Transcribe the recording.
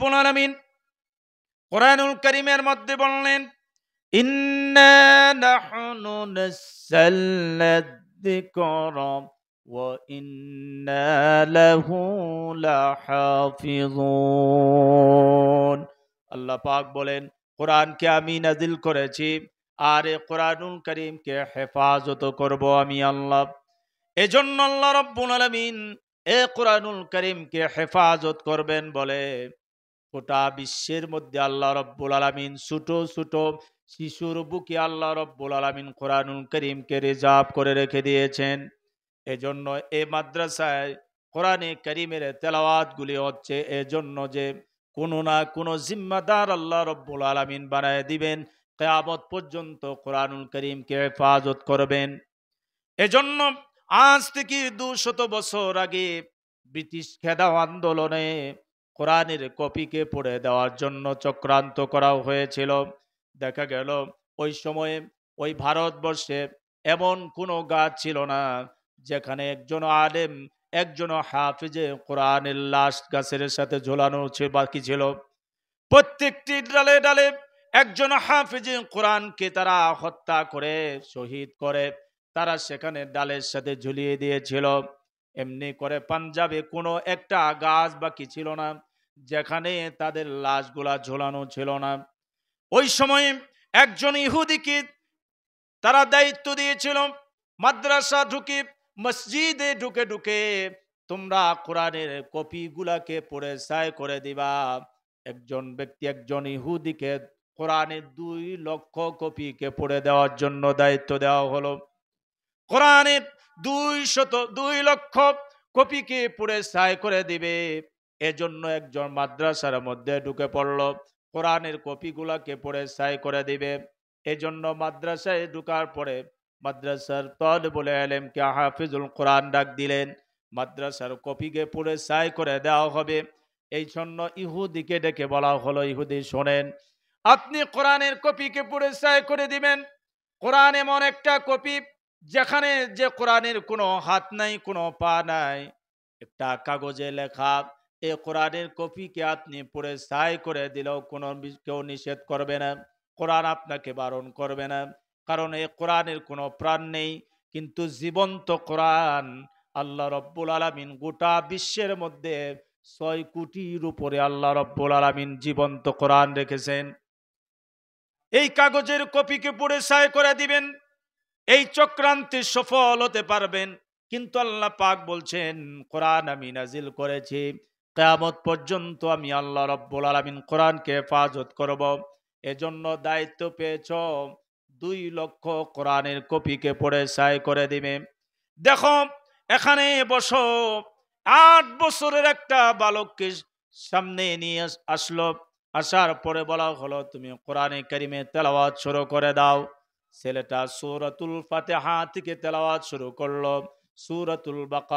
রব্বুল আলামিন কোরআনুল কারীমের মধ্যে বললেন, ইন্না নাহনু নাযালনা যিকরা ওয়া ইন্না লাহু লাহাফিজুন। আল্লাহ পাক বলেন, কোরআনকে আমি নাজিল করেছি, আর এই কোরআনুল কারীমকে হেফাজত করব আমি আল্লাহ। এজন্য আল্লাহ রব্বুল আলামিন এই কোরআনুল কারীমকে হেফাজত করবেন বলে গোটা বিশ্বের মধ্যে আল্লাহ রব্বুল আলামিন ছোট ছোট শিশুর বুকে আল্লাহ রব্বুল আলামিন কোরআনুল কারীমকে রিজার্ভ করে রেখে দিয়েছেন। এজন্য এই মাদ্রাসায় কোরআনে কারীমের তেলাওয়াত গুলি হচ্ছে এজন্য যে কোনো না কোনো জিম্মাদার আল্লাহ রব্বুল আলামিন বানায় দিবেন, কিয়ামত পর্যন্ত কোরআনুল কারীমকে হেফাজত করবেন। এজন্য আজ থেকে 200 বছর আগে ব্রিটিশ খেদাও আন্দোলনে কোরআনের কপিকে পড়ে দেওয়ার জন্য চক্রান্ত করা হয়েছিল। দেখা গেল ওই সময়ে ওই ভারতবর্ষে এমন কোনো গাছ ছিল না যেখানে একজন আলেম, একজন হাফিজে কোরআনের লাশ গাছের সাথে ঝোলানো বাকি ছিল। প্রত্যেকটি ডালে ডালে একজন হাফিজে কোরআনকে তারা হত্যা করে শহীদ করে তারা সেখানে ডালের সাথে ঝুলিয়ে দিয়েছিল। এমনি করে পাঞ্জাবে কোনো একটা গাছ বাকি ছিল না যেখানে তাদের লাশগুলা ঝোলানো ছিল না। ওই সময়ে একজন ইহুদিকে তারা দায়িত্ব দিয়েছিল, মাদ্রাসা ঢুকে মসজিদে ঢুকে ঢুকে তোমরা কোরআনের কপি গুলাকে পড়ে ছাই করে দিবা। একজন ব্যক্তি একজন ইহুদিকে কোরআনের 2 লক্ষ কপিকে পড়ে দেওয়ার জন্য দায়িত্ব দেওয়া হলো। কোরআনের 2 লক্ষ কপিকে পড়ে ছাই করে দিবে, এজন্য একজন মাদ্রাসার মধ্যে ঢুকে পড়ল, কোরআনের কপিগুলাকে পড়ে ছাই করে দিবে। এজন্য মাদ্রাসায় ঢুকার পরে মাদ্রাসার তালিবুল ইলমকে হাফিজুল কোরআন ডাক দিলেন, মাদ্রাসার কপিকে পড়ে ছাই করে দেওয়া হবে। এই জন্য ইহুদিকে ডেকে বলা হলো, ইহুদি শোনেন, আপনি কোরআনের কপিকে পড়ে ছাই করে দিবেন। কোরআন এমন একটা কপি যেখানে যে কোরআনের কোনো হাত নাই, কোনো পা নাই, একটা কাগজে লেখা। এই কোরআনের কপিকে আপনি পড়ে ছাই করে দিলেও কোনো কেউ নিষেধ করবে না, কোরআন আপনাকে বারণ করবে না, কারণ এই কোরআনের কোনো প্রাণ নেই। কিন্তু জীবন্ত কোরআন আল্লাহ রব্বুল আলামিন গোটা বিশ্বের মধ্যে 6 কোটির উপরে আল্লাহ রব্বুল আলামিন জীবন্ত কোরআন রেখেছেন। এই কাগজের কপিকে পড়ে ছাই করে দিবেন, এই চক্রান্তে সফল হতে পারবেন। কিন্তু আল্লাহ পাক বলছেন, কোরআন আমি নাজিল করেছি, কিয়ামত পর্যন্ত আমি আল্লাহ রব্বুল আলামিন কোরআনকে হেফাজত করব। এজন্য দায়িত্ব পেয়েছ 2 লক্ষ কোরআনের কপিকে পড়ে ছাই করে দিবে। দেখো এখানে বসো, 8 বছরের একটা বালককে সামনে নিয়ে আসলো, আসার পরে বলা হলো তুমি কোরআনে কারিমে তেলাওয়াত শুরু করে দাও। ছেলেটা সূরাতুল ফাতিহা থেকে তেলাওয়াত শুরু করলো, সূরাতুল বাকারা